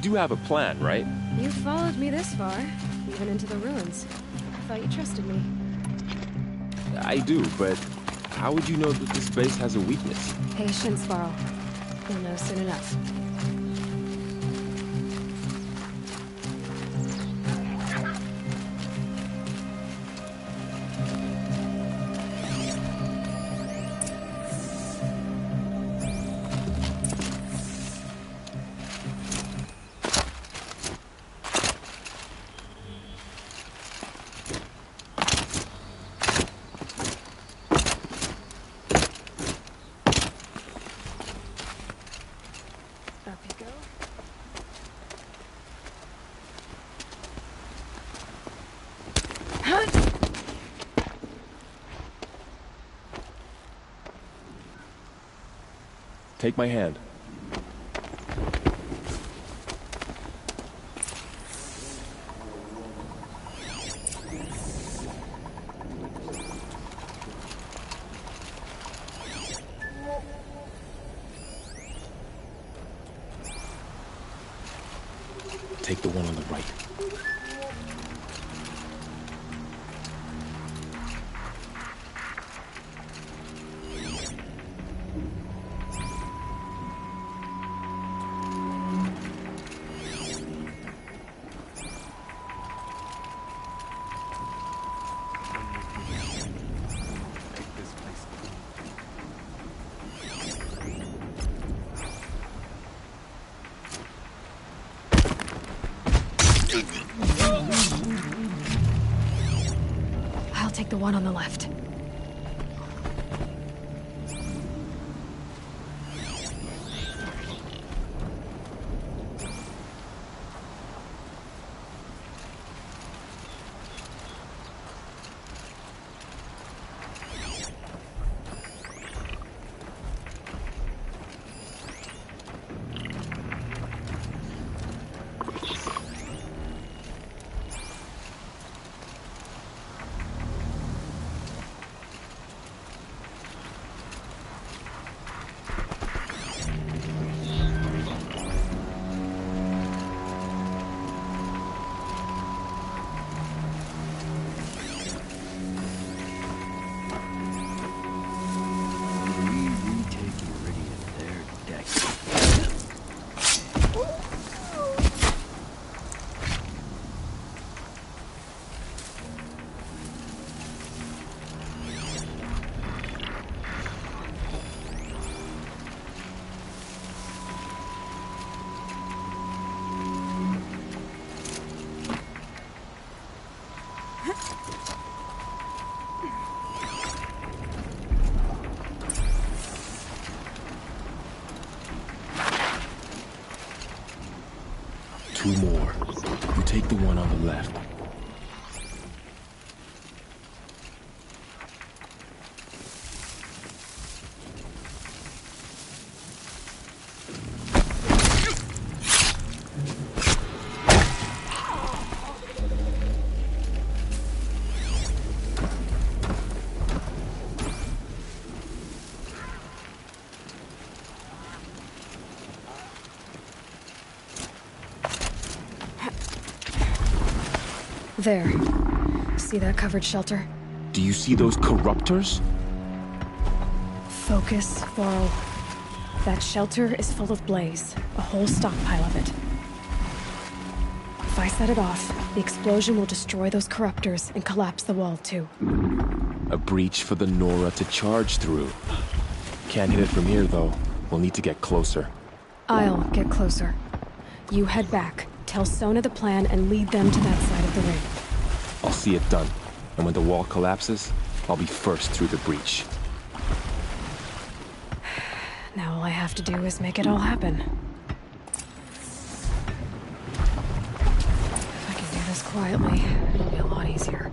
do have a plan, right? You followed me this far, even into the ruins. Thought you trusted me. I do, but how would you know that this base has a weakness? Patience, Varl. You'll know soon enough. Take my hand. Take the one on the right. I'll take the one on the left. Two more. You take the one on the left. There. See that covered shelter? Do you see those corruptors? Focus, Varl. That shelter is full of blaze. A whole stockpile of it. If I set it off, the explosion will destroy those corruptors and collapse the wall too. A breach for the Nora to charge through. Can't hit it from here though. We'll need to get closer. I'll get closer. You head back, tell Sona the plan, and lead them to that side of the ring. I'll see it done. And when the wall collapses, I'll be first through the breach. Now all I have to do is make it all happen. If I can do this quietly, it'll be a lot easier.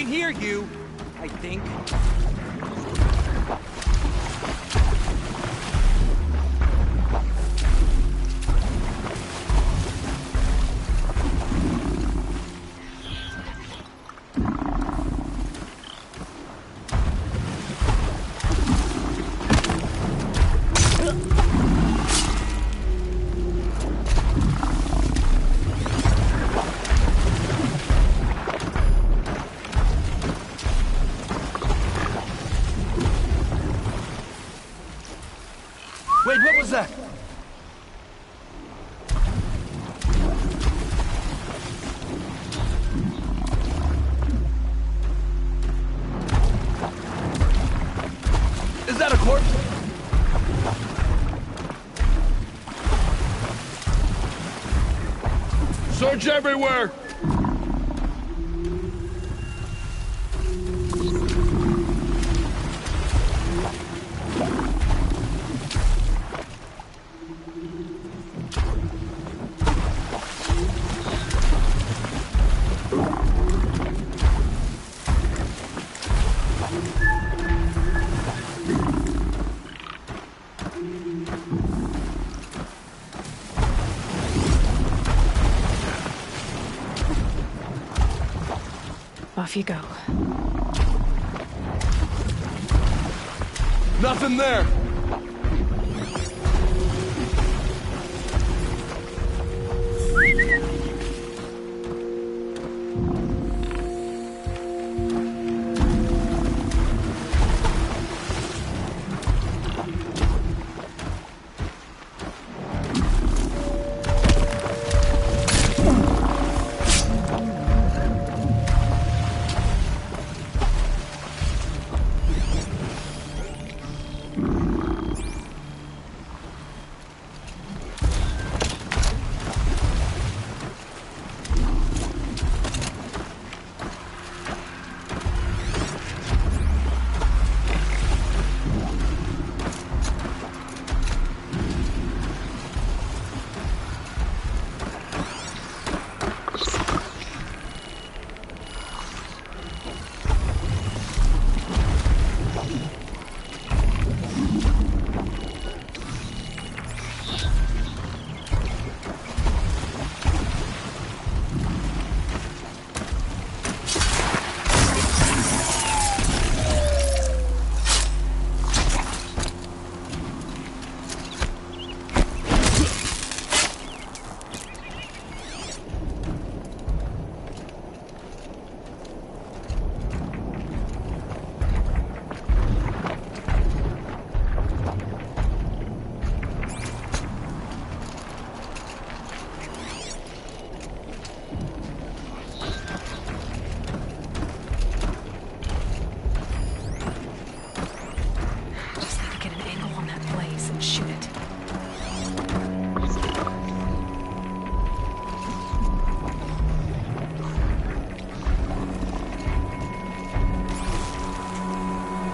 can hear you, I think. Wait, what was that? Is that a corpse? Search everywhere! Off you go. Nothing there!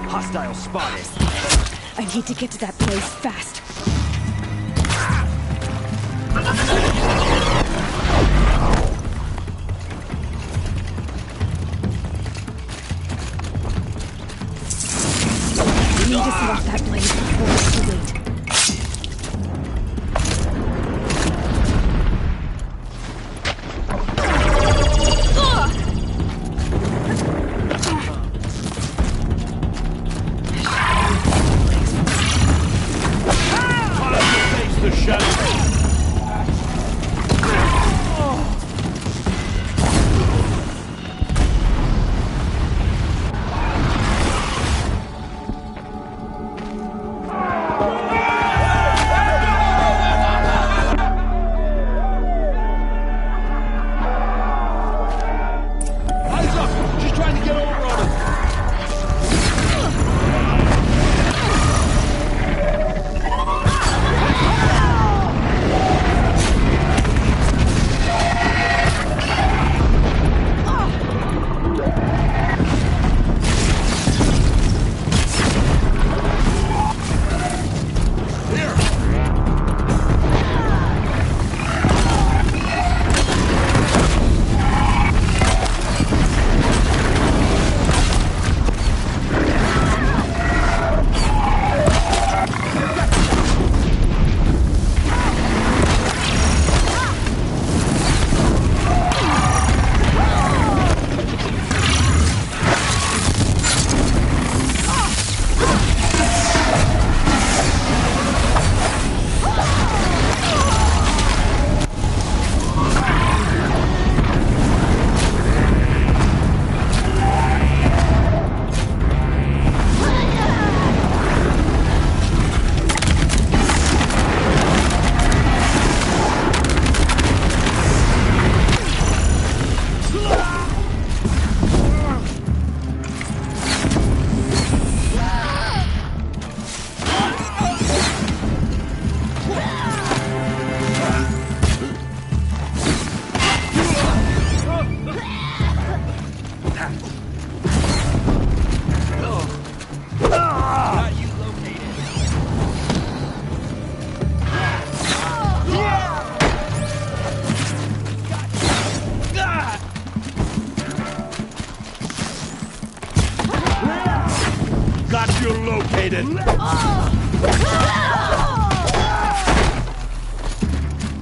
Hostile spotted. I need to get to that place fast. We need to set off that blaze before it's too late.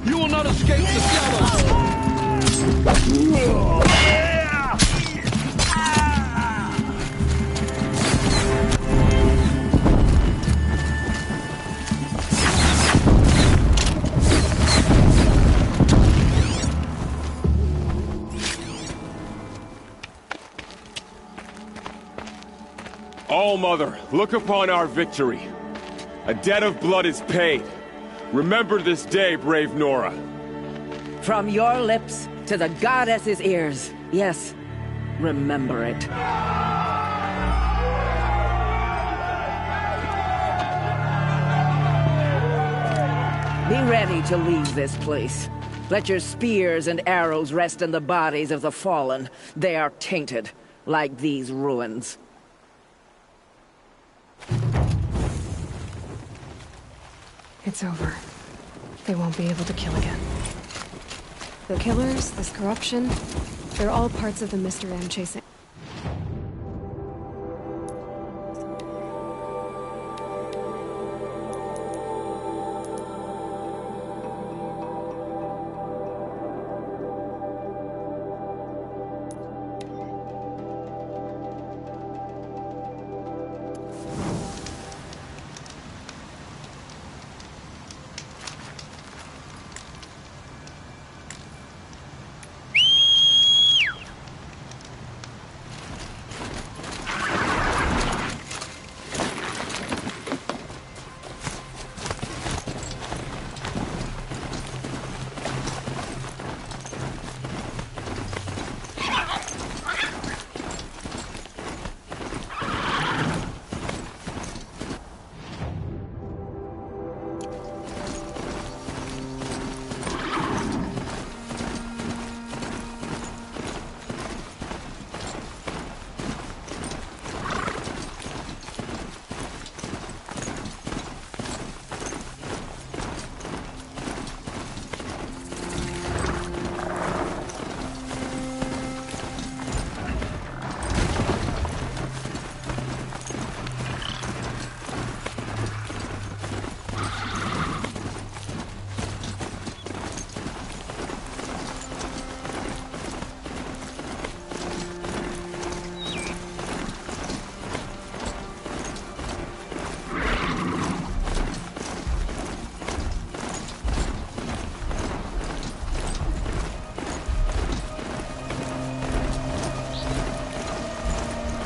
You will not escape the shadows! All-Mother, look upon our victory. A debt of blood is paid. Remember this day, brave Nora. From your lips to the goddess's ears. Yes, remember it. Be ready to leave this place. Let your spears and arrows rest in the bodies of the fallen. They are tainted, like these ruins. It's over. They won't be able to kill again. The killers, this corruption, they're all parts of the mystery I'm chasing.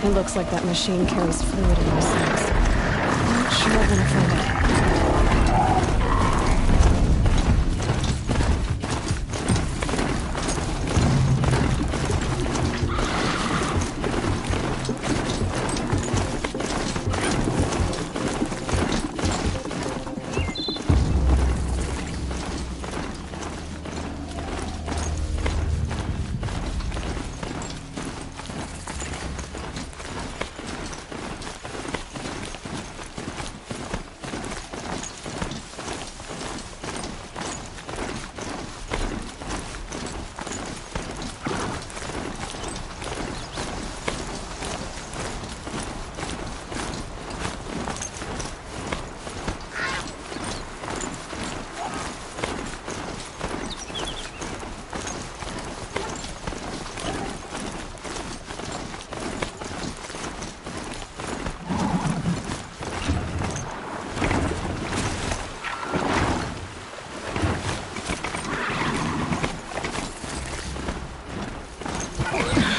It looks like that machine carries fluid in those cells. I'm not sure I'm gonna find it.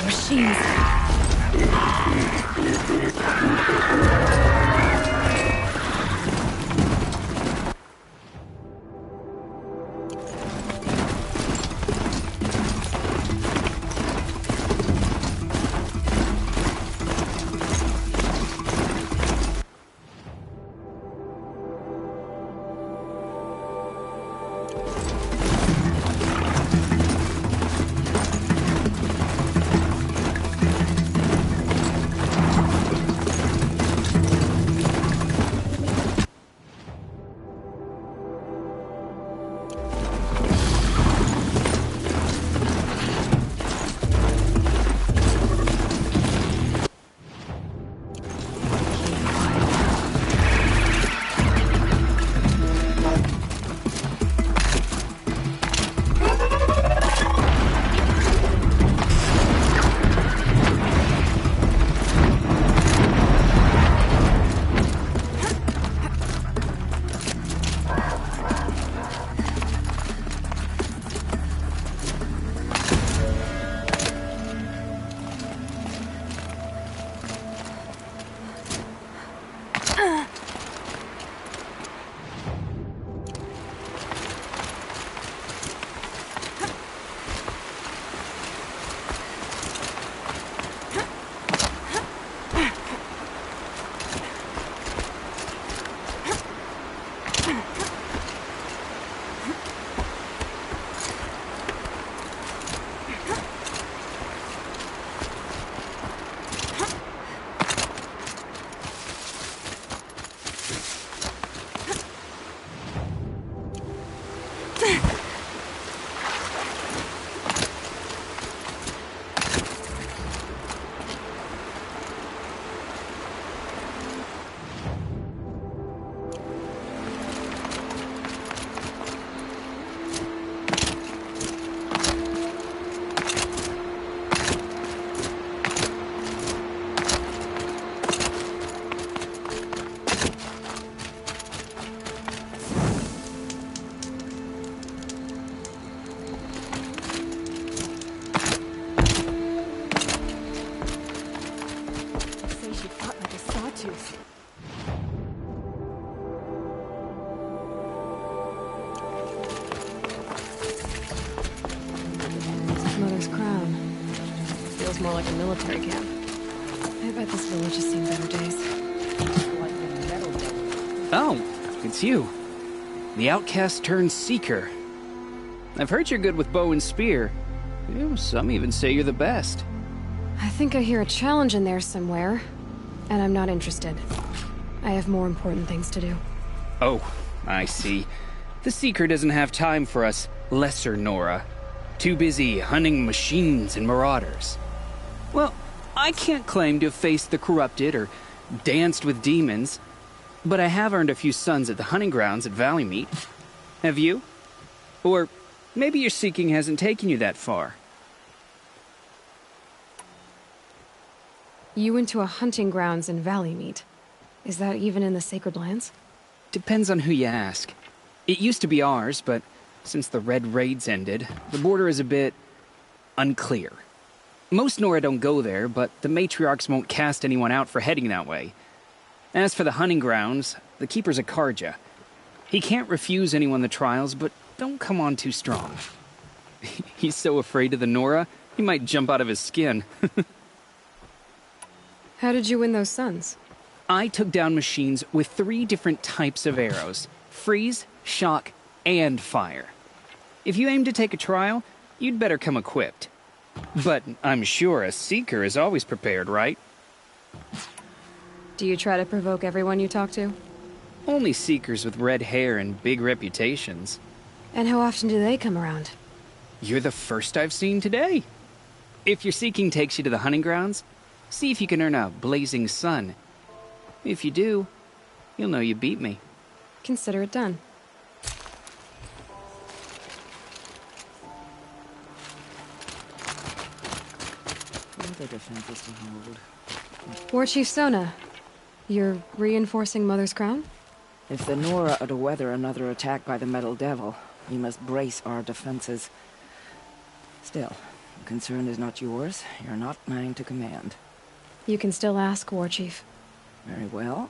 Machines. Mother's crown. Feels more like a military camp. I bet this village has seen better days. Oh, it's you. The outcast turned seeker. I've heard you're good with bow and spear. Some even say you're the best. I think I hear a challenge in there somewhere, and I'm not interested. I have more important things to do. Oh, I see. The seeker doesn't have time for us lesser Nora. Too busy hunting machines and marauders. Well, I can't claim to have faced the corrupted or danced with demons, but I have earned a few sons at the hunting grounds at Valleymeet. Have you? Or maybe your seeking hasn't taken you that far. You went to a hunting grounds in Valleymeet. Is that even in the Sacred Lands? Depends on who you ask. It used to be ours, but since the Red Raids ended, the border is a bit unclear. Most Nora don't go there, but the matriarchs won't cast anyone out for heading that way. As for the hunting grounds, the keeper's a Karja. He can't refuse anyone the trials, but don't come on too strong. He's so afraid of the Nora, he might jump out of his skin. How did you win those sons? I took down machines with 3 different types of arrows: freeze, shock, and fire. If you aim to take a trial, you'd better come equipped. But I'm sure a seeker is always prepared, right? Do you try to provoke everyone you talk to? Only seekers with red hair and big reputations. And how often do they come around? You're the first I've seen today. If your seeking takes you to the hunting grounds, see if you can earn a blazing sun. If you do, you'll know you beat me. Consider it done. Other defenses to hold. War Chief Sona, you're reinforcing Mother's Crown? If the Nora are to weather another attack by the Metal Devil, we must brace our defenses. Still, the concern is not yours. You're not mine to command. You can still ask, War Chief. Very well.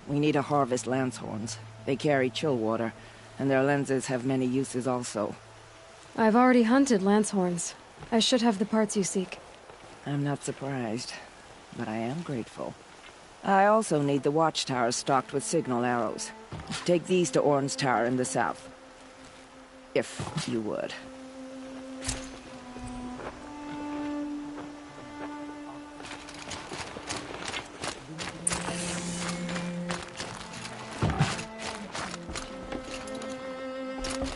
We need to harvest Lancehorns. They carry chill water, and their lenses have many uses also. I've already hunted Lancehorns. I should have the parts you seek. I'm not surprised, but I am grateful. I also need the watchtowers stocked with signal arrows. Take these to Orn's Tower in the south. If you would.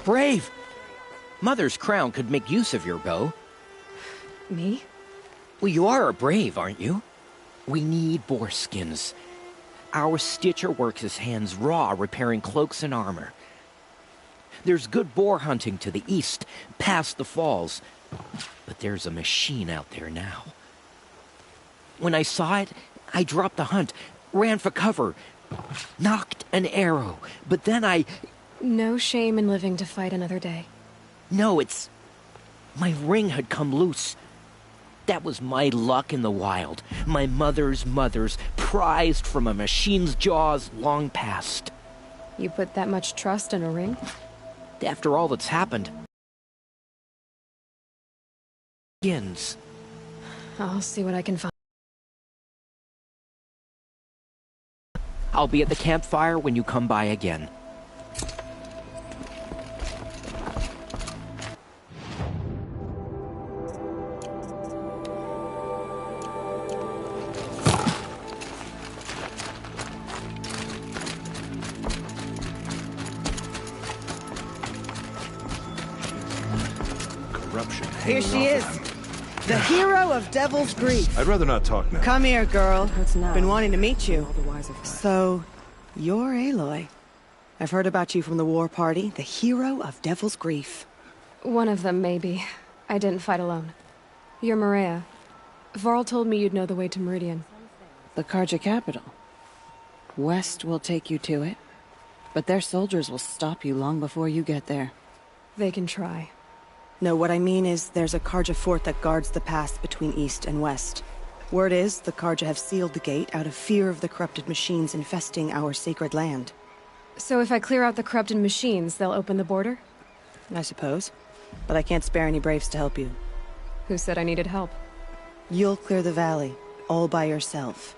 Brave! Mother's Crown could make use of your bow. Me? Well, you are a brave, aren't you? We need boar skins. Our stitcher works his hands raw repairing cloaks and armor. There's good boar hunting to the east, past the falls. But there's a machine out there now. When I saw it, I dropped the hunt, ran for cover, knocked an arrow, but then I... No shame in living to fight another day. No, it's... my ring had come loose. That was my luck in the wild. My mother's prized from a machine's jaws long past. You put that much trust in a ring? After all that's happened... begins. I'll see what I can find. I'll be at the campfire when you come by again. corruption Here hanging she is. off it. The hero of Devil's Grief. I'd rather not talk now. Come here, girl. Been wanting to meet you. All the wiser for it. So, you're Aloy. I've heard about you from the war party, the hero of Devil's Grief. One of them, maybe. I didn't fight alone. You're Maria. Varl told me you'd know the way to Meridian. The Karja capital. West will take you to it, but their soldiers will stop you long before you get there. They can try. No, what I mean is there's a Karja fort that guards the pass between East and West. Word is, the Karja have sealed the gate out of fear of the corrupted machines infesting our sacred land. So if I clear out the corrupted machines, they'll open the border? I suppose. But I can't spare any braves to help you. Who said I needed help? You'll clear the valley, all by yourself.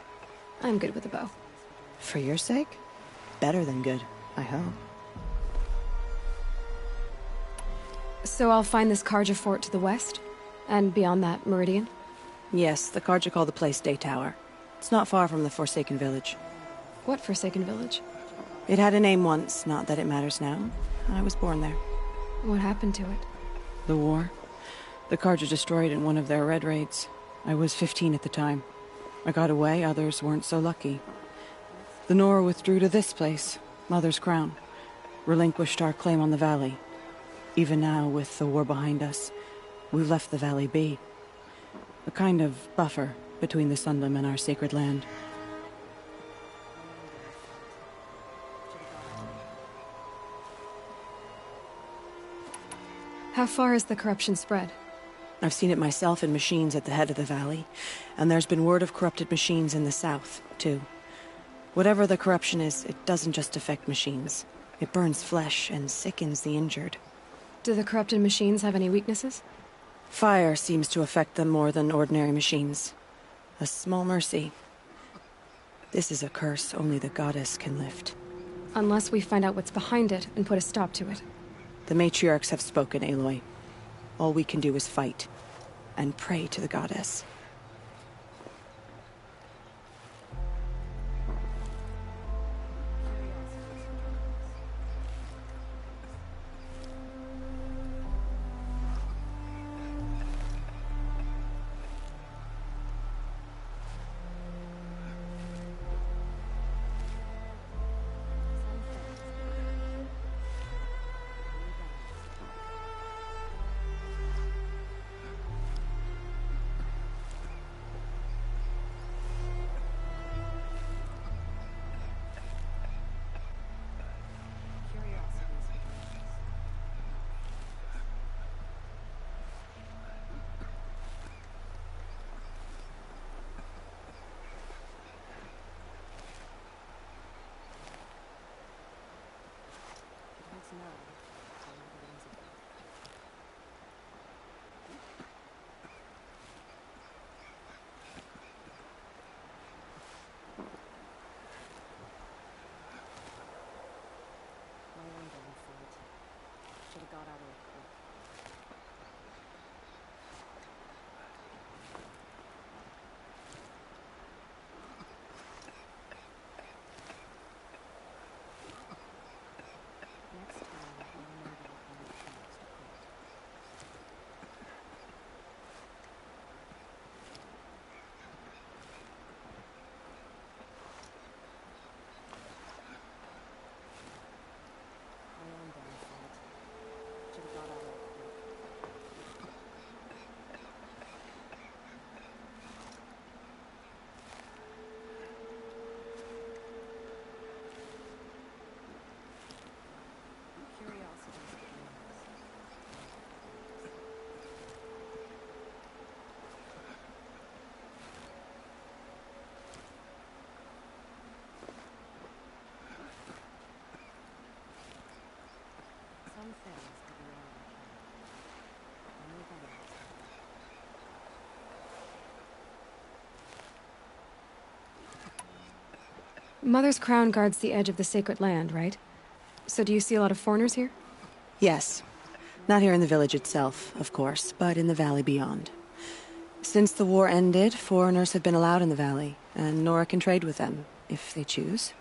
I'm good with a bow. For your sake? Better than good, I hope. So I'll find this Karja fort to the west? And beyond that, Meridian? Yes, the Karja call the place Day Tower. It's not far from the Forsaken Village. What Forsaken Village? It had a name once, not that it matters now. I was born there. What happened to it? The war. The Karja destroyed in one of their red raids. I was 15 at the time. I got away, others weren't so lucky. The Nora withdrew to this place, Mother's Crown. Relinquished our claim on the valley. Even now, with the war behind us, we've left the valley be. A kind of buffer between the Sundom and our sacred land. How far has the corruption spread? I've seen it myself in machines at the head of the valley, and there's been word of corrupted machines in the south, too. Whatever the corruption is, it doesn't just affect machines. It burns flesh and sickens the injured. Do the corrupted machines have any weaknesses? Fire seems to affect them more than ordinary machines. A small mercy. This is a curse only the goddess can lift. Unless we find out what's behind it and put a stop to it. The matriarchs have spoken, Aloy. All we can do is fight, and pray to the goddess. Mother's Crown guards the edge of the sacred land, right? So do you see a lot of foreigners here? Yes. Not here in the village itself, of course, but in the valley beyond. Since the war ended, foreigners have been allowed in the valley, and Nora can trade with them, if they choose.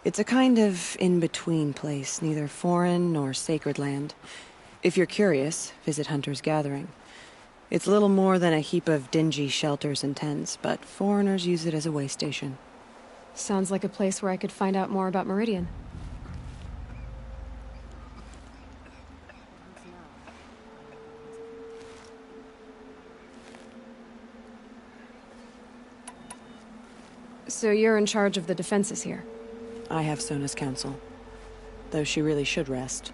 It's a kind of in-between place, neither foreign nor sacred land. If you're curious, visit Hunter's Gathering. It's little more than a heap of dingy shelters and tents, but foreigners use it as a way station. Sounds like a place where I could find out more about Meridian. So you're in charge of the defenses here? I have Sona's counsel. Though she really should rest.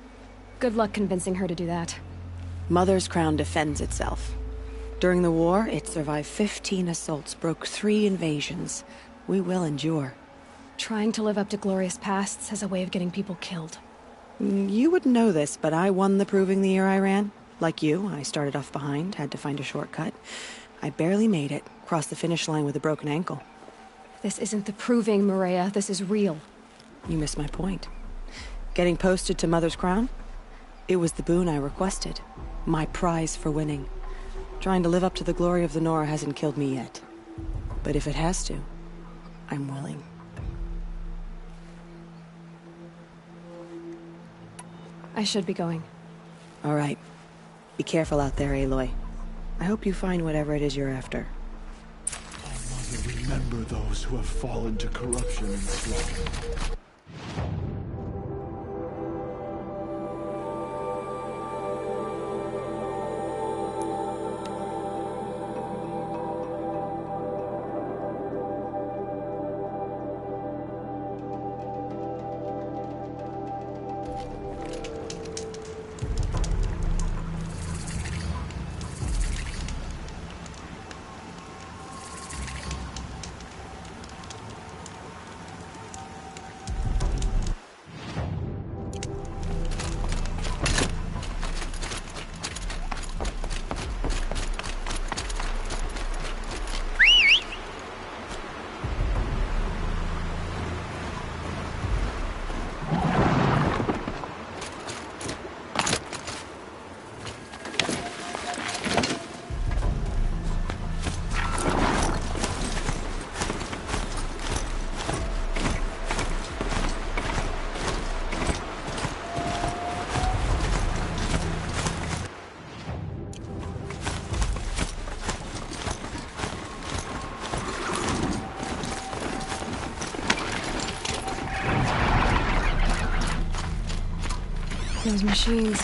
Good luck convincing her to do that. Mother's crown defends itself. During the war, it survived 15 assaults, broke 3 invasions. We will endure. Trying to live up to glorious pasts has a way of getting people killed. You wouldn't know this, but I won the proving the year I ran. Like you, I started off behind, had to find a shortcut. I barely made it, crossed the finish line with a broken ankle. This isn't the proving, Maria. This is real. You missed my point. Getting posted to Mother's Crown? It was the boon I requested. My prize for winning. Trying to live up to the glory of the Nora hasn't killed me yet. But if it has to, I'm willing. I should be going. All right. Be careful out there, Aloy. I hope you find whatever it is you're after. Remember those who have fallen to corruption and slaughter. Those machines.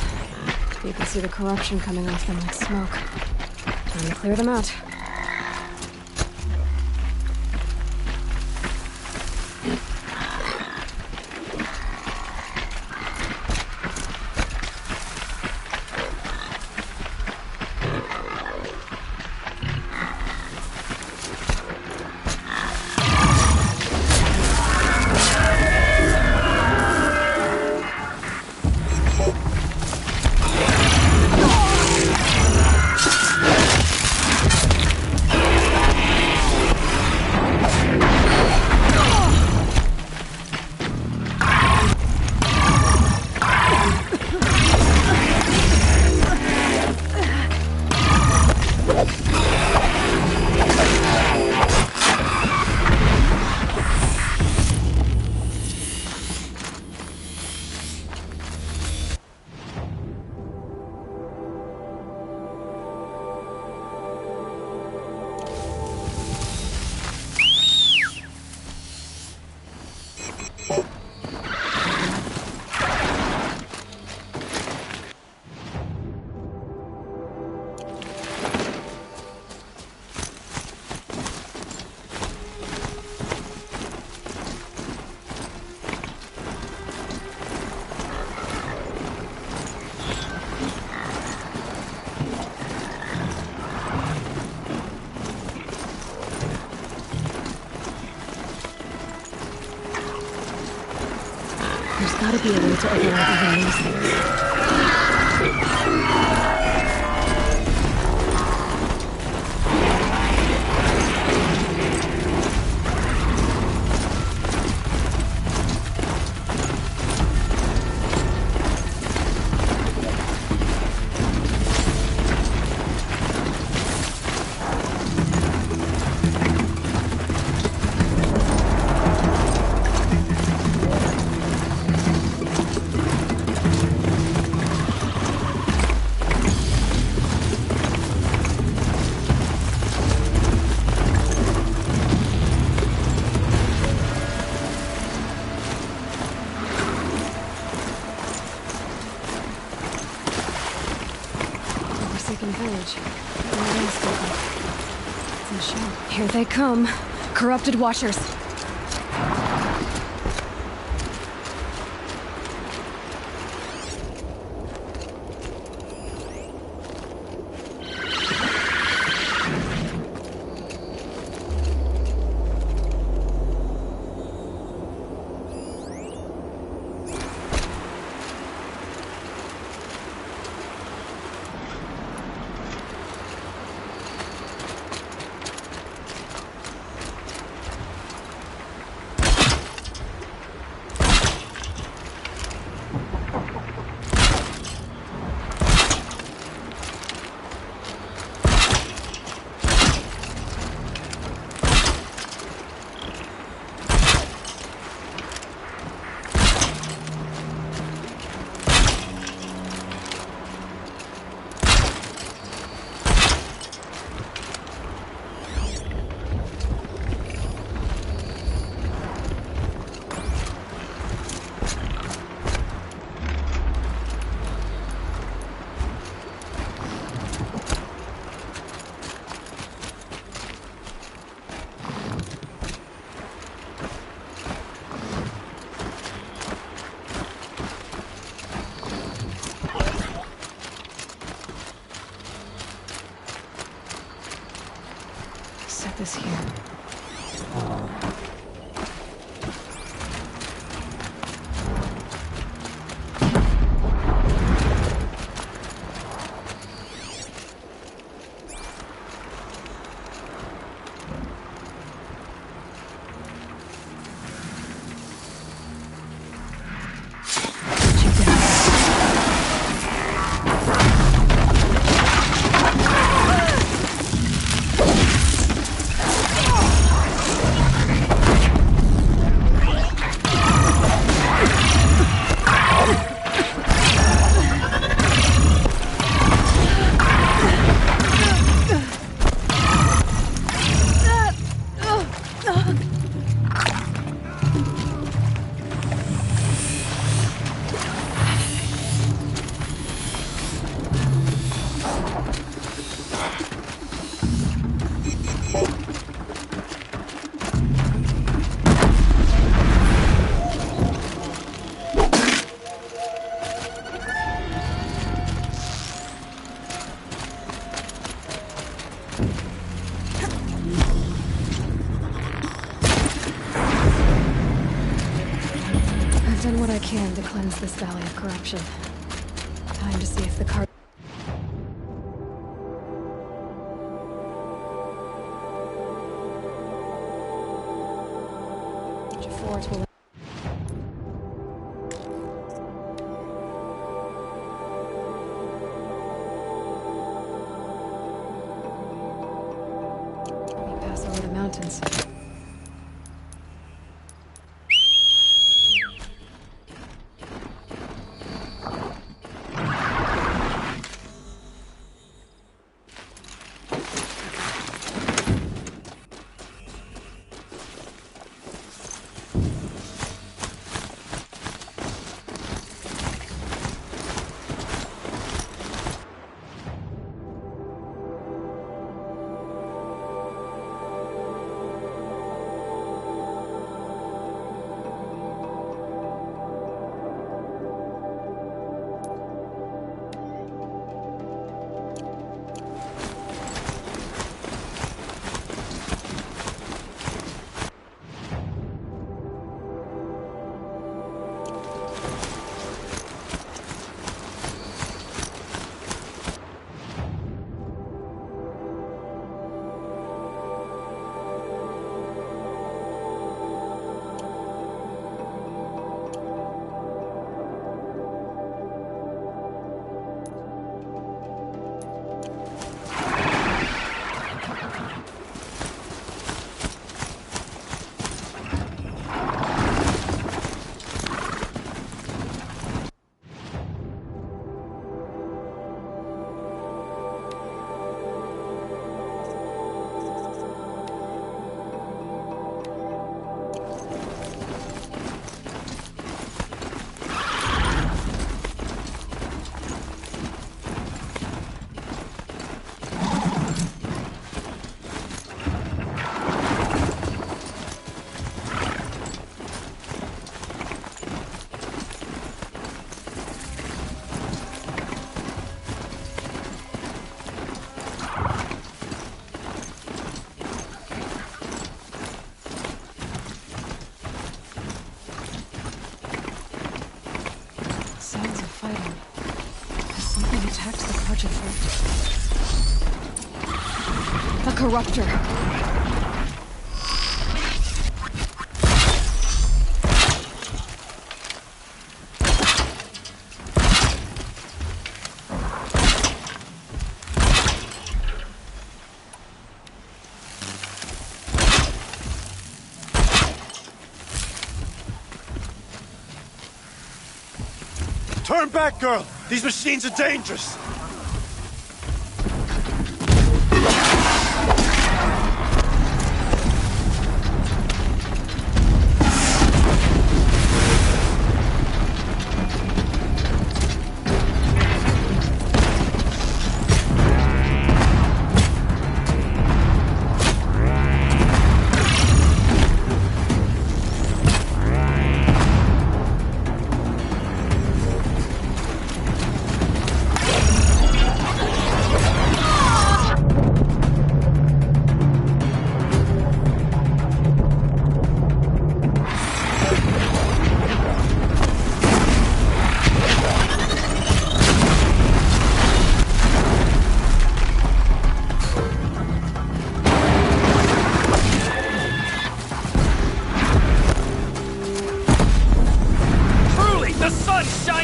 You can see the corruption coming off them like smoke. Time to clear them out. There's gotta be a way to override even these things. village. Where else do It's in the shop. Here they come. Corrupted washers. Set this here. I've done what I can to cleanse this valley of corruption. Time to see if the cart... Fort will... pass over the mountains. charging through. A corruptor. Turn back, girl! These machines are dangerous!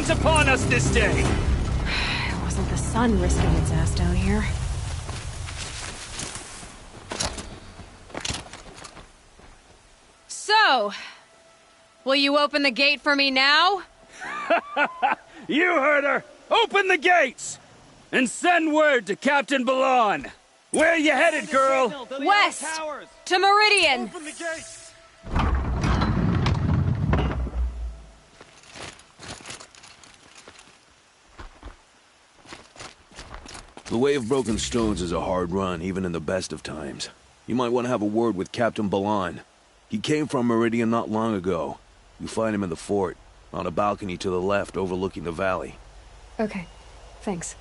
Upon us this day. It wasn't the sun risking its ass down here. So, will you open the gate for me now? You heard her! Open the gates! And send word to Captain Balan. Where you headed, girl? West! To Meridian! Open the gates! The Way of Broken Stones is a hard run, even in the best of times. You might want to have a word with Captain Balan. He came from Meridian not long ago. You find him in the fort, on a balcony to the left overlooking the valley. Okay, thanks.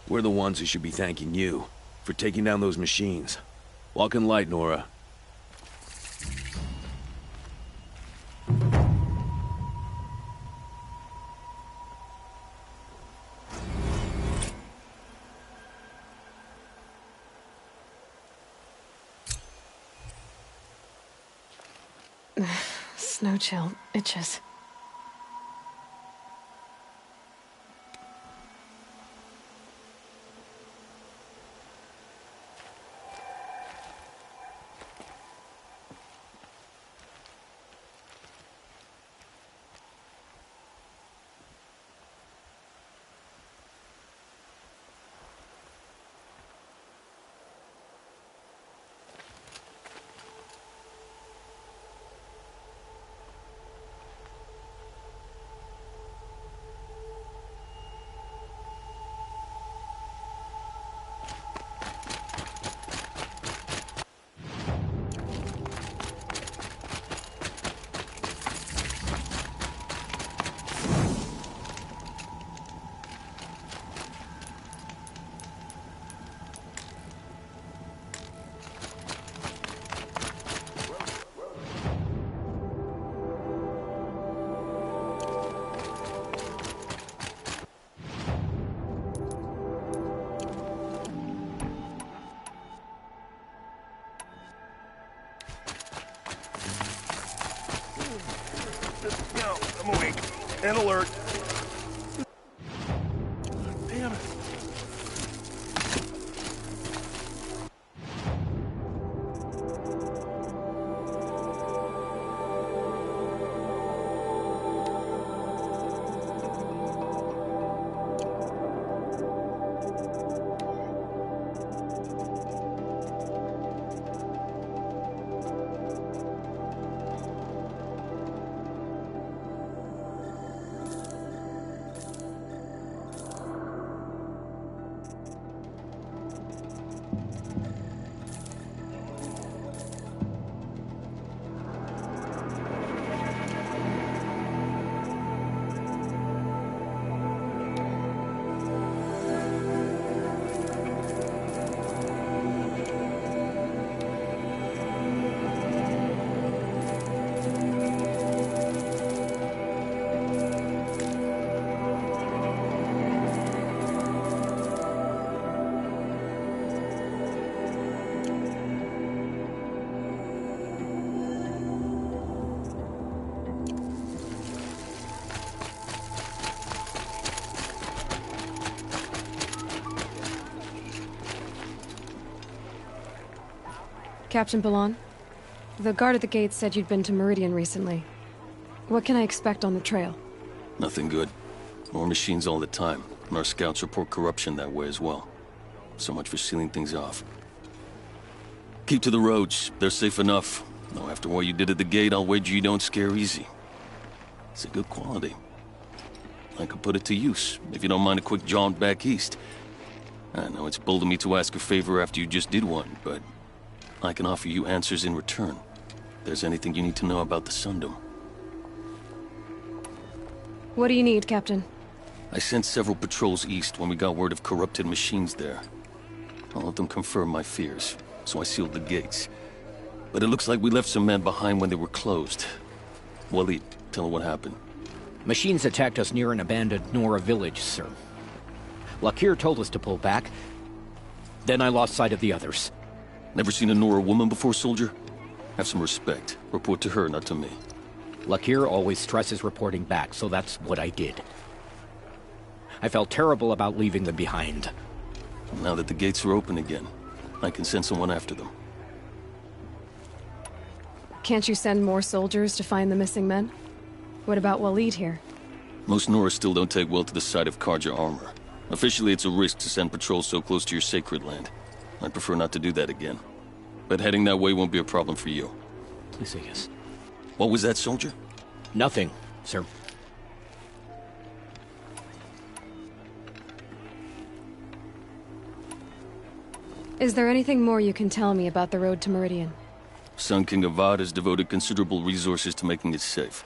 We're the ones who should be thanking you for taking down those machines. Walk in light, Nora. Snow chill itches. I'm awake and alert. Damn it. Captain Ballon? The guard at the gate said you'd been to Meridian recently. What can I expect on the trail? Nothing good. More machines all the time, and our scouts report corruption that way as well. So much for sealing things off. Keep to the roads. They're safe enough. Though after what you did at the gate, I'll wager you don't scare easy. It's a good quality. I could put it to use, if you don't mind a quick jaunt back east. I know it's bold of me to ask a favor after you just did one, but I can offer you answers in return. If there's anything you need to know about the Sundom. What do you need, Captain? I sent several patrols east when we got word of corrupted machines there. All of them confirmed my fears, so I sealed the gates. But it looks like we left some men behind when they were closed. Waleed, tell her what happened. Machines attacked us near an abandoned Nora village, sir. Lakir told us to pull back. Then I lost sight of the others. Never seen a Nora woman before, soldier? Have some respect. Report to her, not to me. Lakir always stresses reporting back, so that's what I did. I felt terrible about leaving them behind. Now that the gates are open again, I can send someone after them. Can't you send more soldiers to find the missing men? What about Waleed here? Most Nora still don't take well to the sight of Karja armor. Officially, it's a risk to send patrols so close to your sacred land. I'd prefer not to do that again. But heading that way won't be a problem for you. Please say yes. What was that, soldier? Nothing, sir. Is there anything more you can tell me about the road to Meridian? Sun King Avad has devoted considerable resources to making it safe.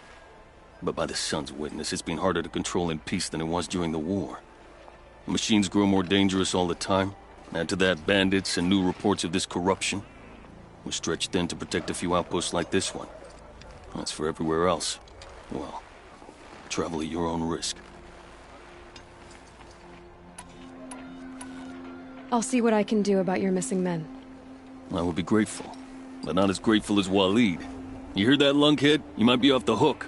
But by the Sun's witness, it's been harder to control in peace than it was during the war. The machines grow more dangerous all the time. Add to that bandits and new reports of this corruption. We're stretched thin to protect a few outposts like this one. As for everywhere else, well, travel at your own risk. I'll see what I can do about your missing men. I will be grateful, but not as grateful as Waleed. You hear that, lunkhead? You might be off the hook.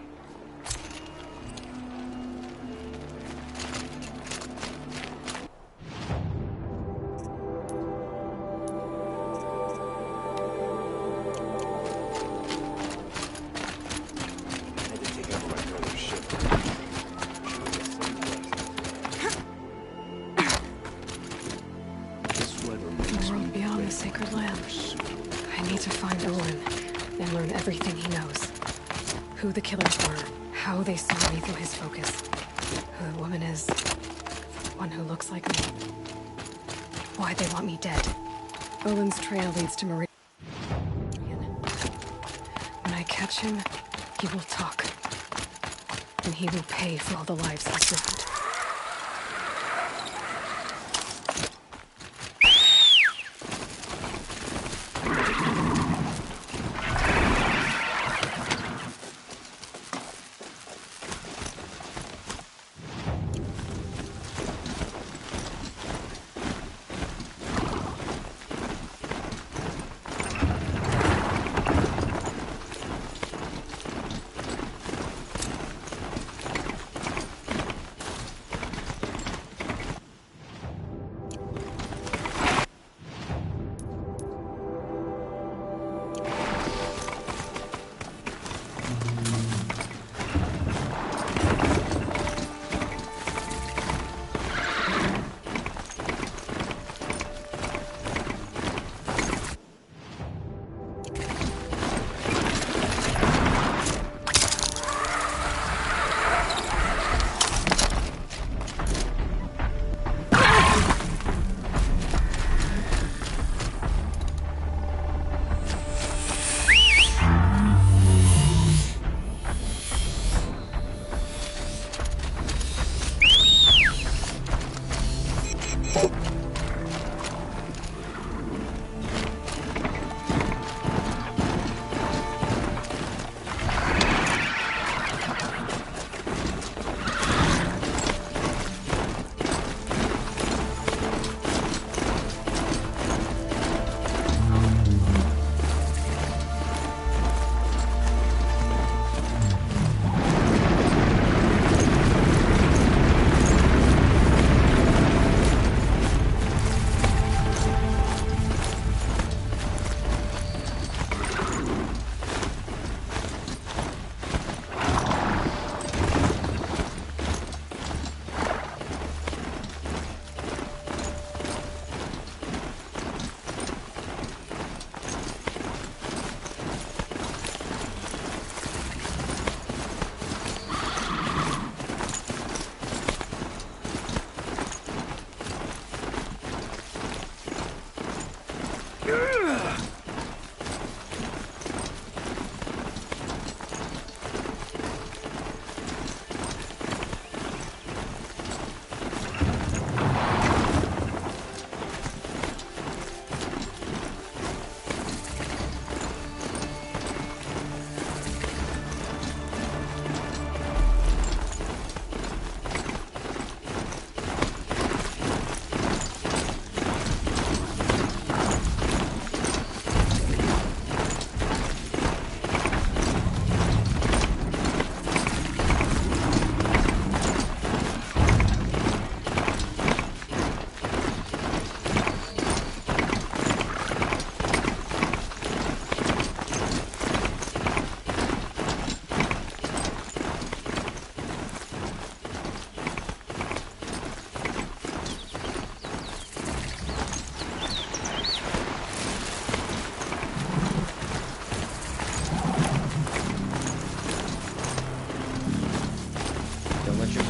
Who the killers were, how they saw me through his focus, who the woman is, one who looks like me, why they want me dead. Olin's trail leads to Meridian. When I catch him, he will talk, and he will pay for all the lives he's ruined.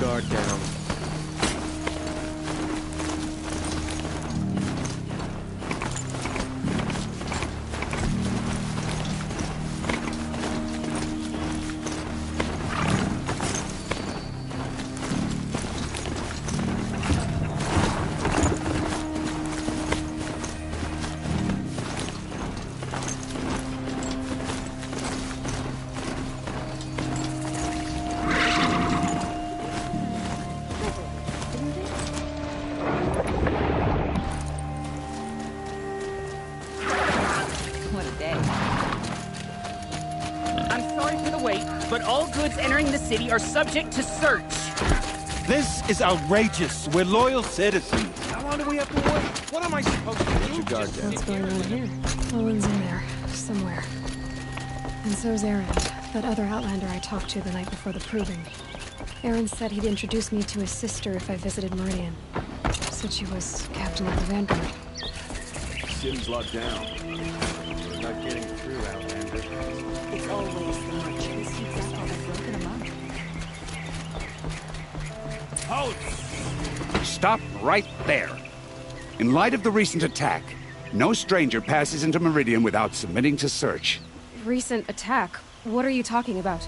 guard down. But all goods entering the city are subject to search. This is outrageous. We're loyal citizens. How long do we have to wait? What am I supposed to do? What's going on here? Owen's in there, somewhere. And so's Aaron, that other Outlander I talked to the night before the proving. Aaron said he'd introduce me to his sister if I visited Meridian. Said she was captain of the Vanguard. City's locked down. We're not getting through, Outlander. It's always the march. This keeps us all broken them up. Halt! Stop right there. In light of the recent attack, no stranger passes into Meridian without submitting to search. Recent attack? What are you talking about?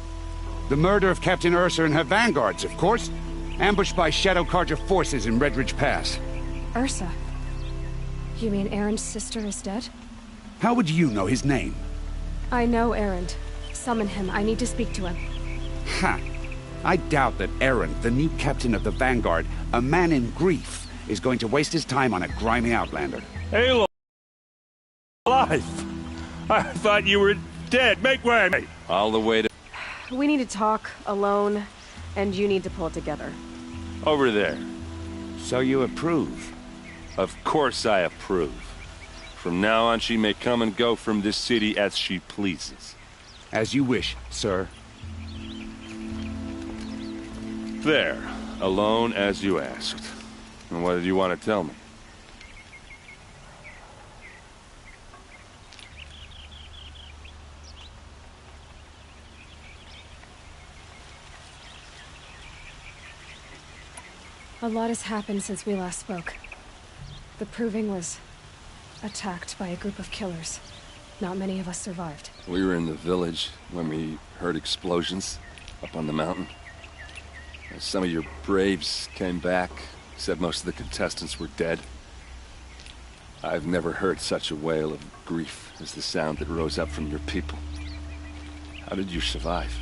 The murder of Captain Ursa and her vanguards, of course. Ambushed by Shadow Carja forces in Redridge Pass. Ursa? You mean Aaron's sister is dead? How would you know his name? I know Aaron. Summon him. I need to speak to him. Ha! I doubt that Aaron, the new captain of the Vanguard, a man in grief, is going to waste his time on a grimy Outlander. Halo! Alive! I thought you were dead. Make way! All the way to... We need to talk, alone, and you need to pull it together. Over there. So you approve? Of course I approve. From now on, she may come and go from this city as she pleases. As you wish, sir. There. Alone as you asked. And what did you want to tell me? A lot has happened since we last spoke. The Proving was attacked by a group of killers. Not many of us survived. We were in the village when we heard explosions up on the mountain. Some of your braves came back, said most of the contestants were dead. I've never heard such a wail of grief as the sound that rose up from your people. How did you survive?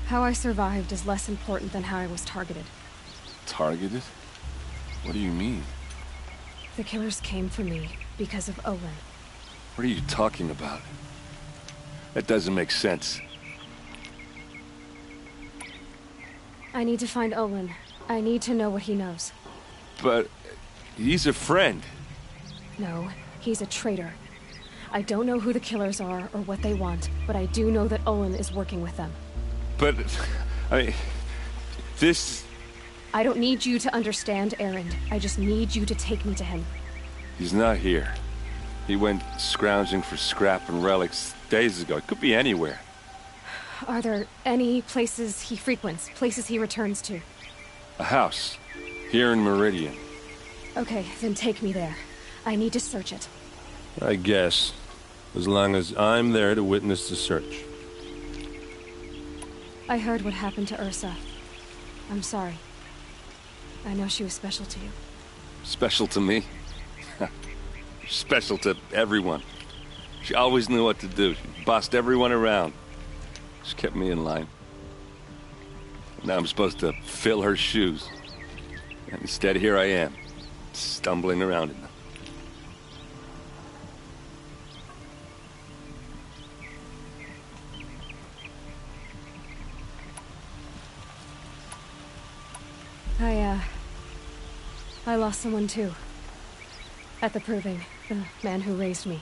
How I survived is less important than how I was targeted. Targeted? What do you mean? The killers came for me because of Olin. What are you talking about? That doesn't make sense. I need to find Olin. I need to know what he knows. But he's a friend. No, he's a traitor. I don't know who the killers are or what they want, but I do know that Olin is working with them. But, I mean, this... I don't need you to understand, Aaron. I just need you to take me to him. He's not here. He went scrounging for scrap and relics days ago. It could be anywhere. Are there any places he frequents, places he returns to? A house. Here in Meridian. Okay, then take me there. I need to search it. I guess. As long as I'm there to witness the search. I heard what happened to Ursa. I'm sorry. I know she was special to you. Special to me? Special to everyone. She always knew what to do. She bossed everyone around. She kept me in line. Now I'm supposed to fill her shoes. And instead, here I am, stumbling around in them. I lost someone too. At the Proving, the man who raised me.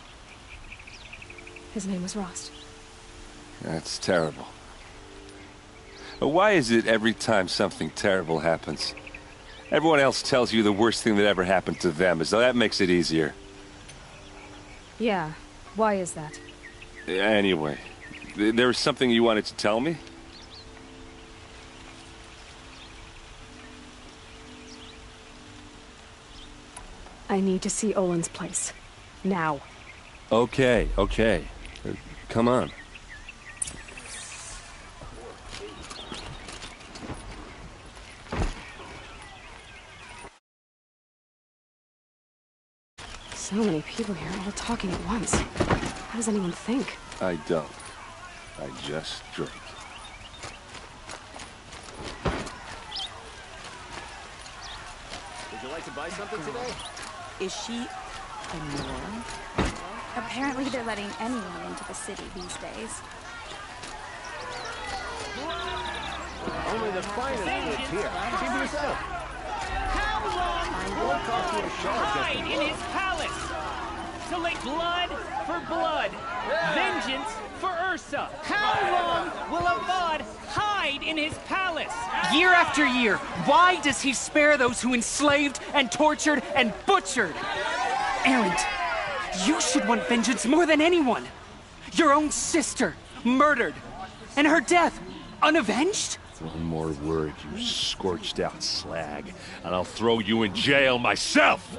His name was Rost. That's terrible. But why is it every time something terrible happens, everyone else tells you the worst thing that ever happened to them, as though that makes it easier? Yeah, why is that? Anyway, there was something you wanted to tell me? I need to see Olin's place. Now. Okay. Come on. So many people here, all talking at once. How does anyone think? I don't. I just drink. Would you like to buy something today? Is she a Nora? Apparently they're letting anyone into the city these days. Only the finest live here. See for yourself. How long will hide in his palace? To lay blood for blood, vengeance for Ursa. How long will Avad hide in his palace? Year after year, why does he spare those who enslaved and tortured and butchered? Erend, you should want vengeance more than anyone. Your own sister, murdered, and her death, unavenged? One more word, you scorched out slag, and I'll throw you in jail myself!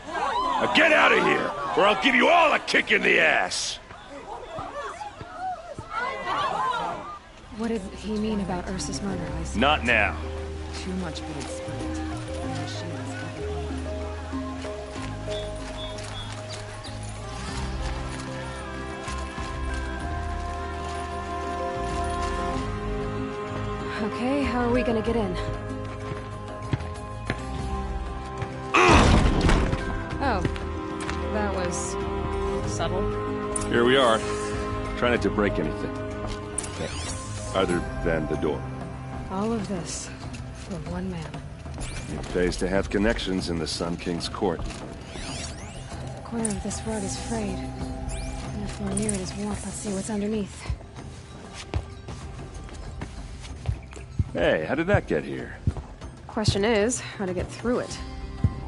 Now get out of here, or I'll give you all a kick in the ass! What did he mean about Ursa's murder? Not now. Too much blood spilled. The machine is Okay, how are we gonna get in? Oh, that was subtle. Here we are. Try not to break anything. Other than the door. All of this for one man. It pays to have connections in the Sun King's court. The corner of this rug is frayed. And the floor near it is warm. Let's see what's underneath. Hey, how did that get here? Question is, how to get through it.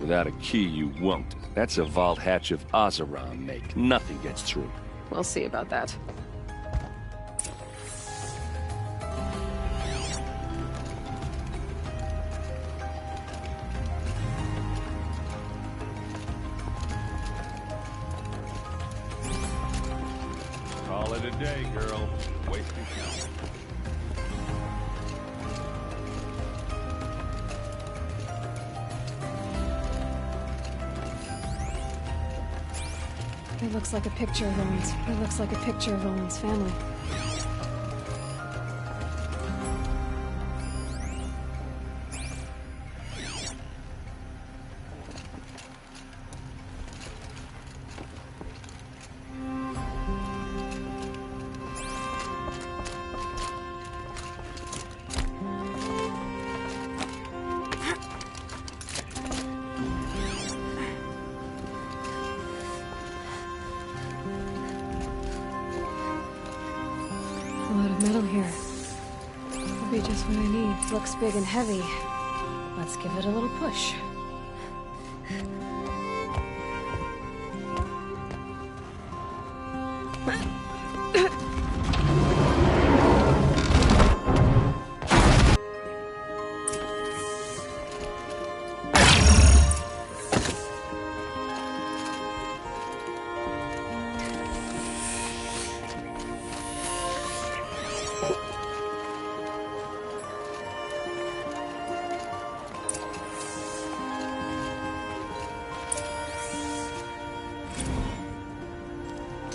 Without a key, you won't. That's a vault hatch of Oseram make. Nothing gets through. We'll see about that. Call it a day, girl. Wasting time. It looks like a picture of Olin's. It looks like a picture of Olin's family. A lot of metal here. Could be just what I need. Looks big and heavy. Let's give it a little push.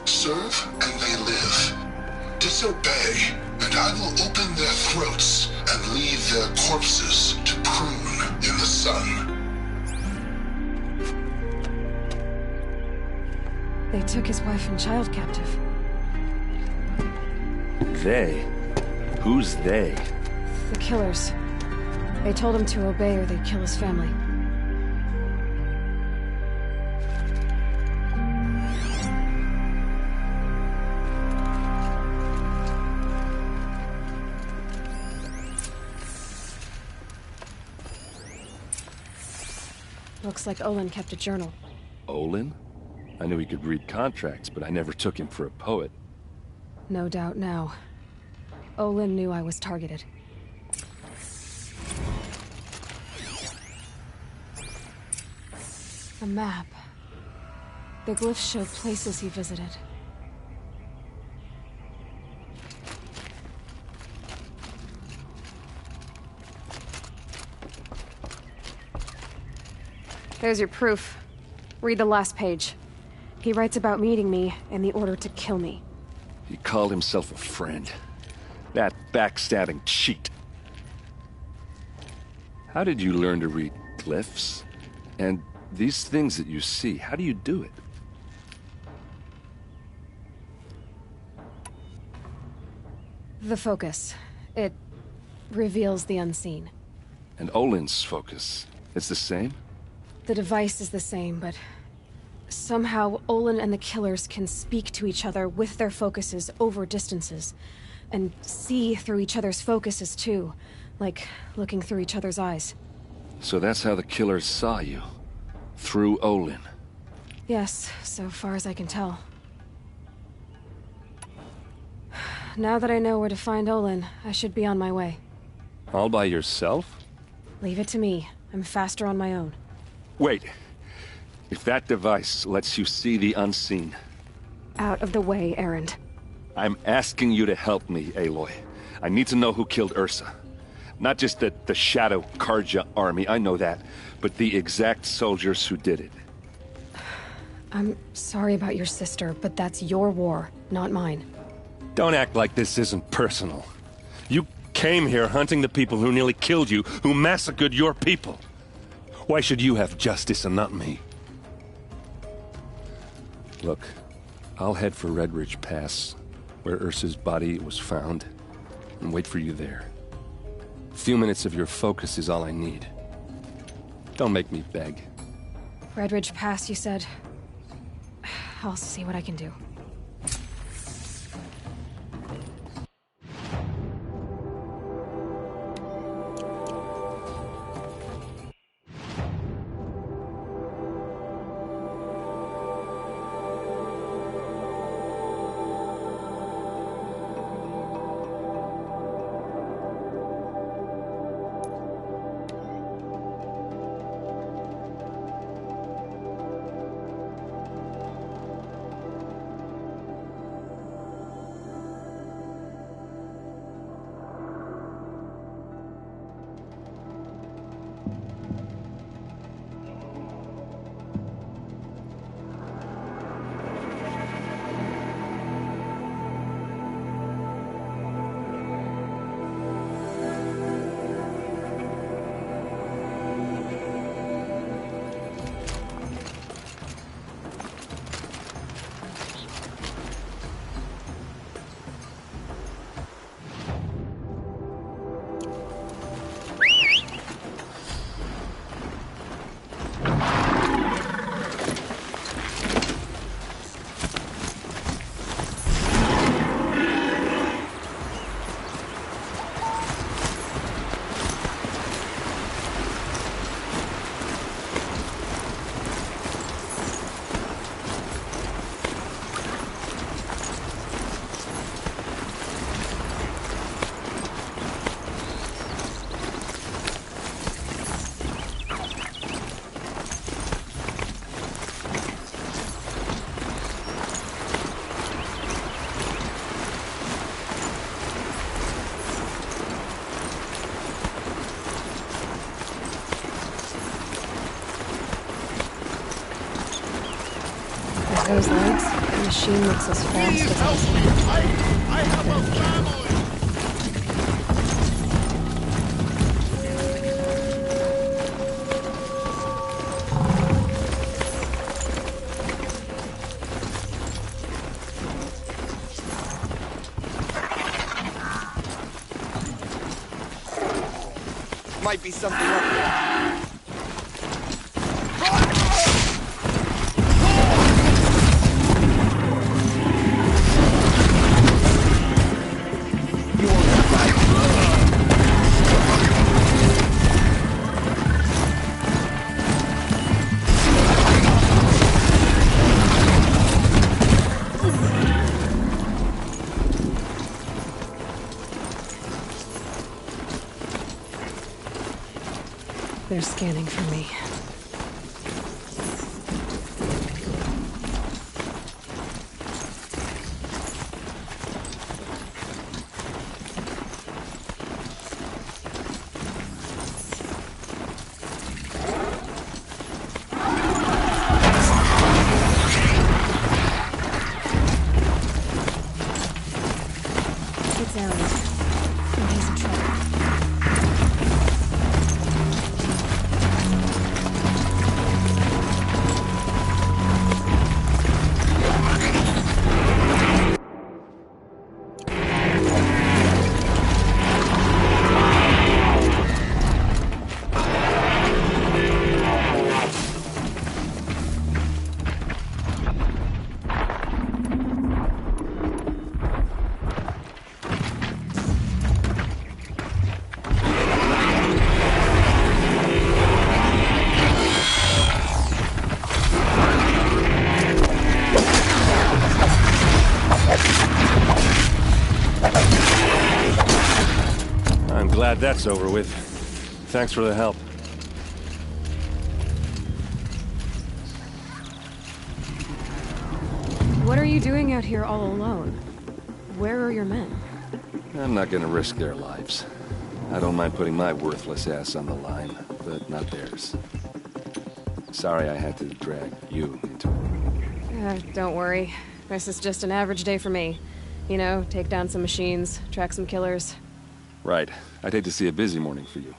Serve and they live. Disobey, and I will open their throats and leave their corpses to prune in the sun. They took his wife and child captive. They? Who's they? The killers. They told him to obey or they'd kill his family. Looks like Olin kept a journal. Olin? I knew he could read contracts, but I never took him for a poet. No doubt now. Olin knew I was targeted. A map. The glyphs show places he visited. There's your proof. Read the last page. He writes about meeting me and the order to kill me. He called himself a friend. That backstabbing cheat. How did you learn to read glyphs? And these things that you see, how do you do it? The focus. It reveals the unseen. And Olin's focus, it's the same? The device is the same, but somehow Olin and the killers can speak to each other with their focuses over distances, and see through each other's focuses too, like looking through each other's eyes. So that's how the killers saw you? Through Olin? Yes, so far as I can tell. Now that I know where to find Olin, I should be on my way. All by yourself? Leave it to me. I'm faster on my own. Wait. If that device lets you see the unseen... Out of the way, Erend. I'm asking you to help me, Aloy. I need to know who killed Ursa. Not just the Shadow Karja army, I know that, but the exact soldiers who did it. I'm sorry about your sister, but that's your war, not mine. Don't act like this isn't personal. You came here hunting the people who nearly killed you, who massacred your people. Why should you have justice and not me? Look, I'll head for Red Ridge Pass, where Ursa's body was found, and wait for you there. A few minutes of your focus is all I need. Don't make me beg. Red Ridge Pass, you said? I'll see what I can do. Those legs, the machine looks as fast as I have a family! Might be something up there. They're scanning for me. that's over with. Thanks for the help. What are you doing out here all alone? Where are your men? I'm not gonna risk their lives. I don't mind putting my worthless ass on the line, but not theirs. Sorry I had to drag you into it. Don't worry. This is just an average day for me. You know, take down some machines, track some killers. Right. I'd hate to see a busy morning for you.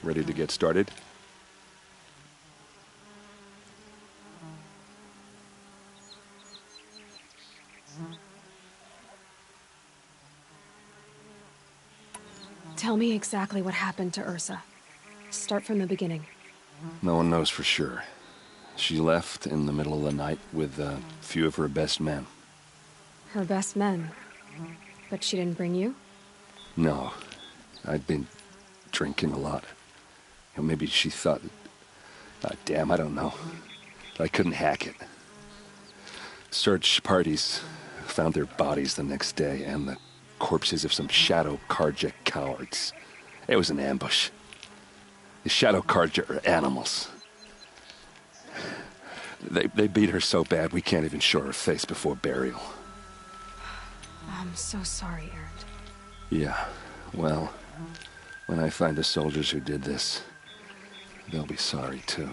Ready to get started? Tell me exactly what happened to Ursa. Start from the beginning. No one knows for sure. She left in the middle of the night with a few of her best men. Her best men? But she didn't bring you? No. I'd been drinking a lot. You know, maybe she thought... damn, I don't know. I couldn't hack it. Search parties found their bodies the next day and the corpses of some Shadow Karja cowards. It was an ambush. The Shadow Karja are animals. They beat her so bad we can't even show her face before burial. I'm so sorry, Erend. Yeah, well, when I find the soldiers who did this, they'll be sorry too.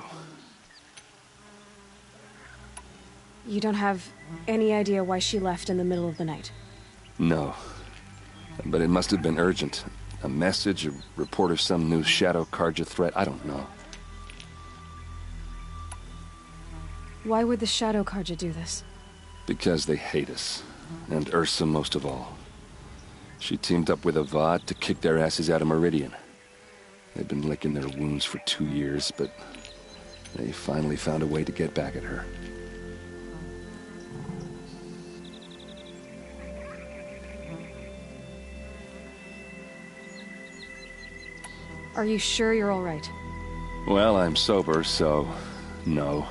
You don't have any idea why she left in the middle of the night? No. But it must have been urgent. A message, a report of some new Shadow Karja threat, I don't know. Why would the Shadow Karja do this? Because they hate us. And Ursa most of all. She teamed up with Avad to kick their asses out of Meridian. They've been licking their wounds for 2 years, but they finally found a way to get back at her. Are you sure you're all right? Well, I'm sober, so no.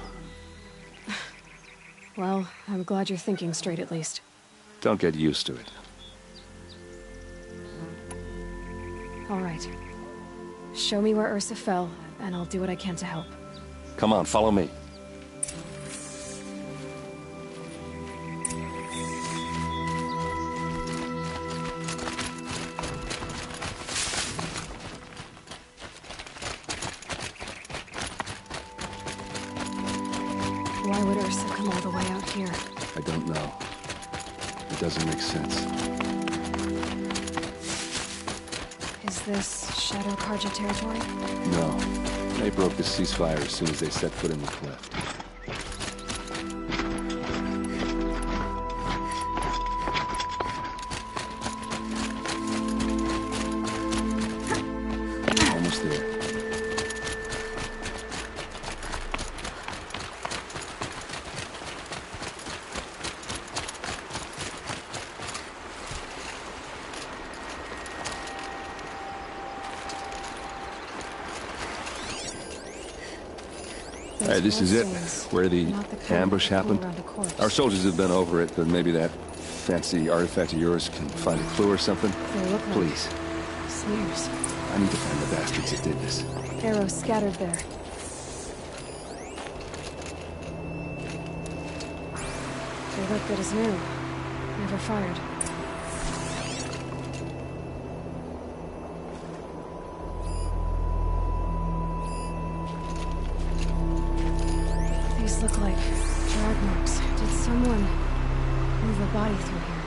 Well, I'm glad you're thinking straight at least. Don't get used to it. All right. Show me where Ursa fell, and I'll do what I can to help. Come on, follow me. Why would Ursa come all the way out here? I don't know. It doesn't make sense. Is this Shadow Karja territory? No. They broke the ceasefire as soon as they set foot in the cleft. Almost there. Alright, this is it, where the ambush happened. Our soldiers have been over it, but maybe that fancy artifact of yours can find a clue or something. Please. Smears. I need to find the bastards that did this. Arrows scattered there. They look good as new. Never fired. These look like drag marks. Did someone move a body through here?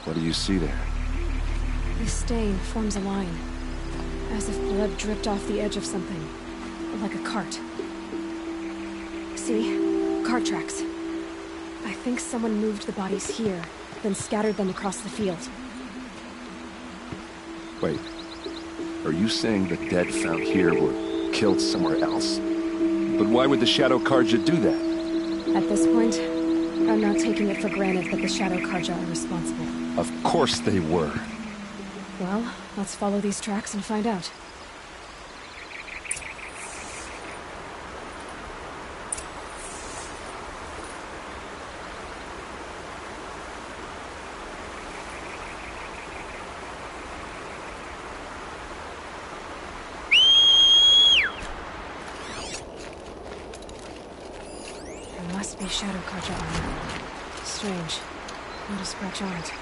What do you see there? This stain forms a line, as if blood dripped off the edge of something, like a cart. See? Cart tracks. I think someone moved the bodies here, then scattered them across the field. Wait. Are you saying the dead found here were killed somewhere else? But why would the Shadow Karja do that? At this point, I'm not taking it for granted that the Shadow Karja are responsible. Of course they were. Well, let's follow these tracks and find out. Must be Shadow Karja armor. Strange. Not a scratch on it.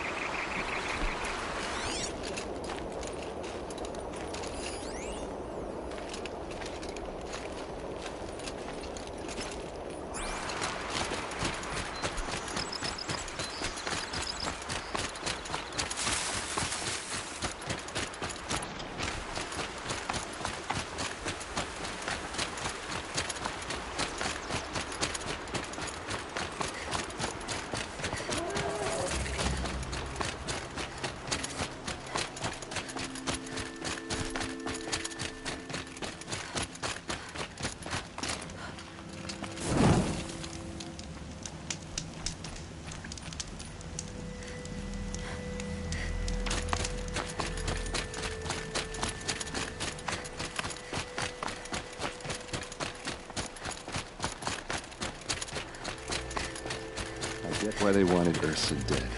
Get why they wanted Ursa dead.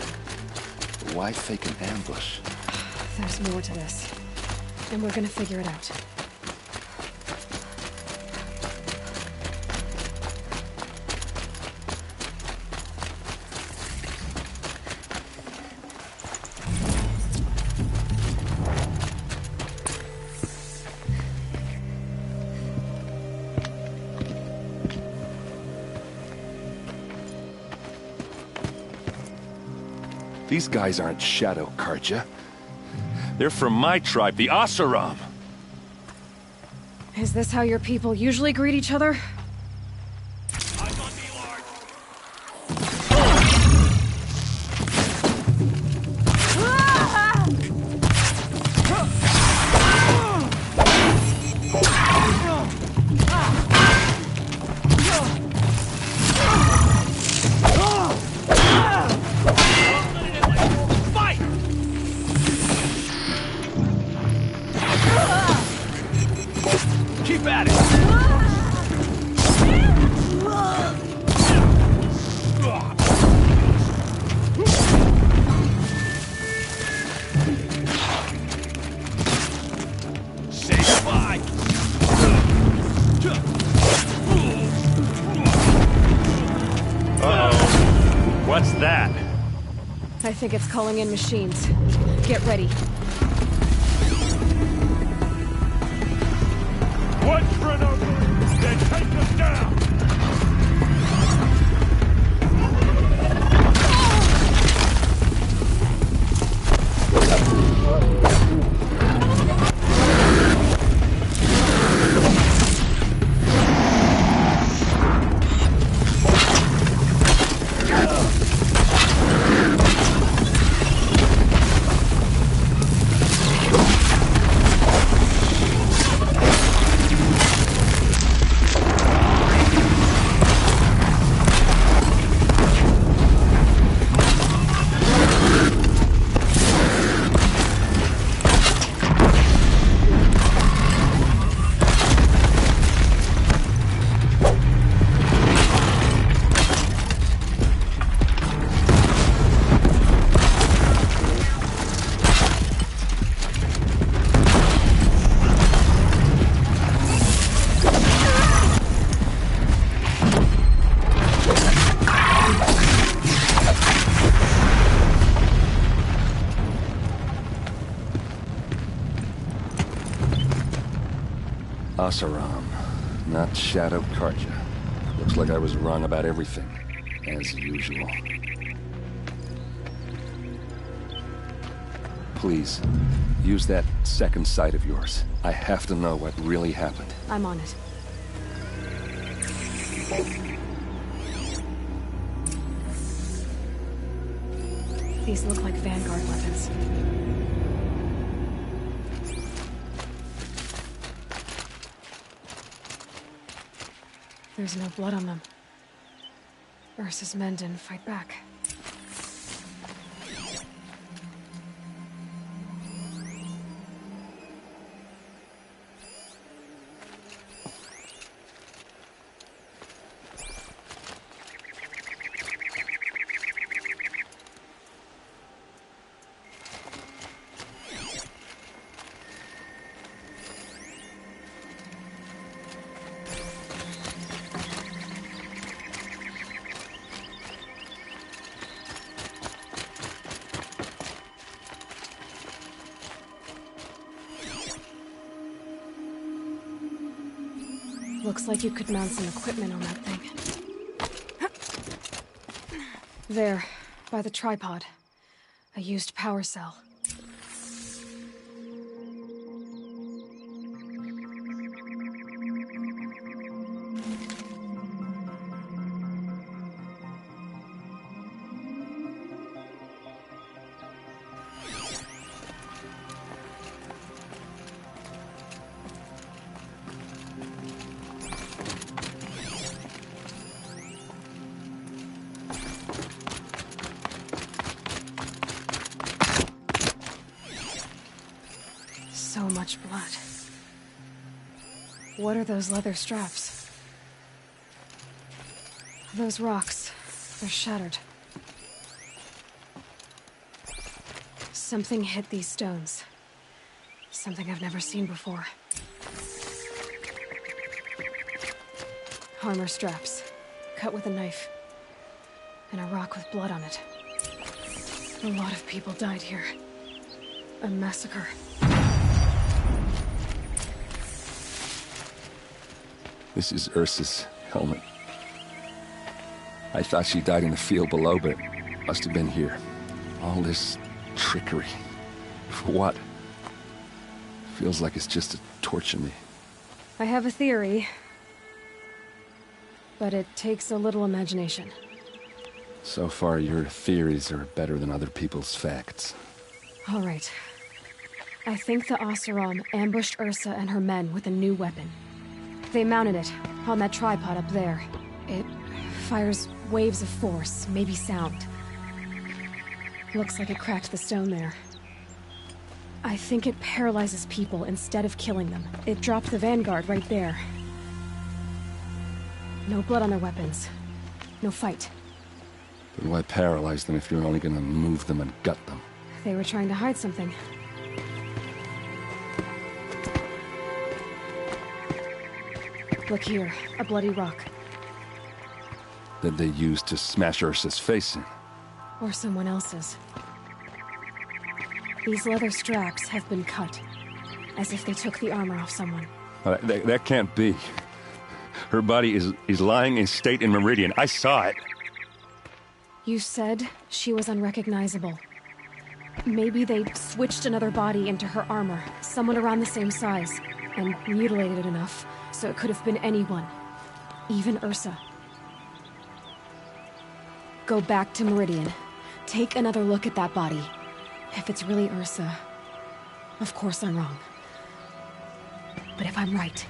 But why fake an ambush? There's more to this. And we're gonna figure it out. These guys aren't Shadow Karja. They're from my tribe, the Asaram. Is this how your people usually greet each other? What's that? I think it's calling in machines. Get ready. One grenade, then take us down! Asaram, not Shadow Karja. Looks like I was wrong about everything, as usual. Please, use that second sight of yours. I have to know what really happened. I'm on it. These look like Vanguard weapons. There's no blood on them. Ursa's men didn't fight back. Looks like you could mount some equipment on that thing. There, by the tripod. A used power cell. So much blood. What are those leather straps? Those rocks, they're shattered. Something hit these stones. Something I've never seen before. Armor straps, cut with a knife. And a rock with blood on it. A lot of people died here. A massacre. This is Ursa's helmet. I thought she died in the field below, but must have been here. All this trickery. For what? Feels like it's just to torture me. I have a theory. But it takes a little imagination. So far, your theories are better than other people's facts. All right. I think the Oseram ambushed Ursa and her men with a new weapon. They mounted it on that tripod up there. It fires waves of force, maybe sound. Looks like it cracked the stone there. I think it paralyzes people instead of killing them. It dropped the vanguard right there. No blood on their weapons. No fight. Then why paralyze them if you're only gonna move them and gut them? They were trying to hide something. Look here, a bloody rock. That they used to smash Ursa's face in. Or someone else's. These leather straps have been cut, as if they took the armor off someone. That can't be. Her body is lying in state in Meridian. I saw it. You said she was unrecognizable. Maybe they switched another body into her armor, someone around the same size, and mutilated it enough so it could have been anyone, even Ursa. Go back to Meridian. Take another look at that body. If it's really Ursa, of course I'm wrong. But if I'm right...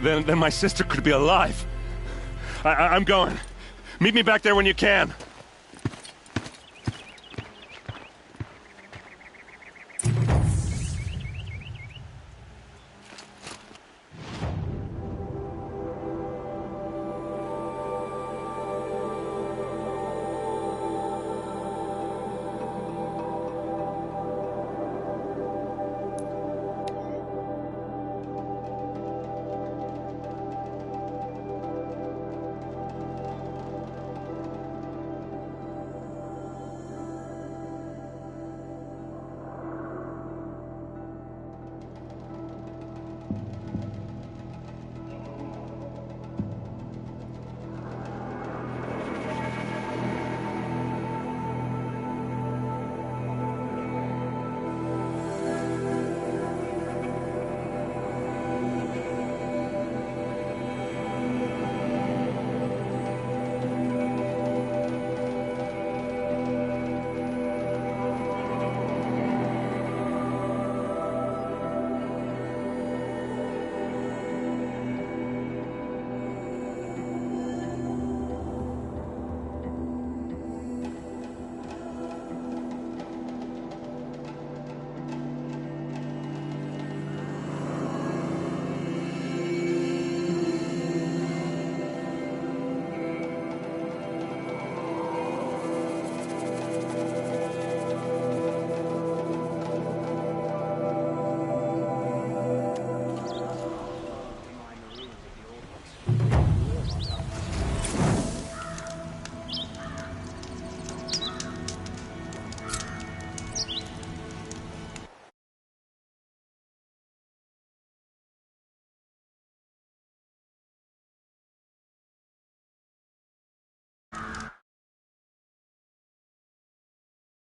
Then my sister could be alive. I'm going. Meet me back there when you can.